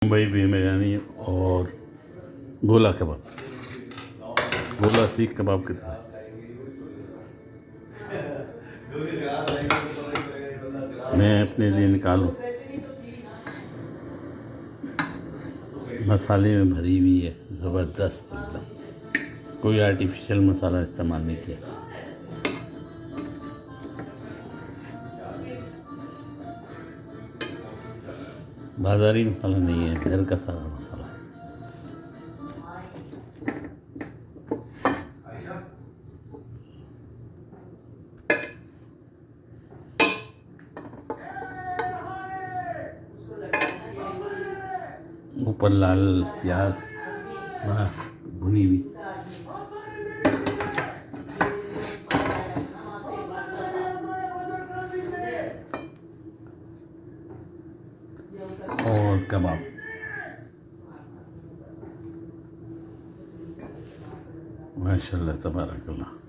मुंबई बिरयानी और गोला कबाब, गोला सीख कबाब की तरह। मैं अपने लिए निकालूं, मसाले में भरी हुई है, ज़बरदस्त एकदम, कोई आर्टिफिशियल मसाला इस्तेमाल नहीं किया। बाज़ारी मसाला नहीं है, घर का सारा मसाला है। ऊपर लाल प्याज भुनी हुई, और कबाब। माशाल्लाह तबारकल्लाह।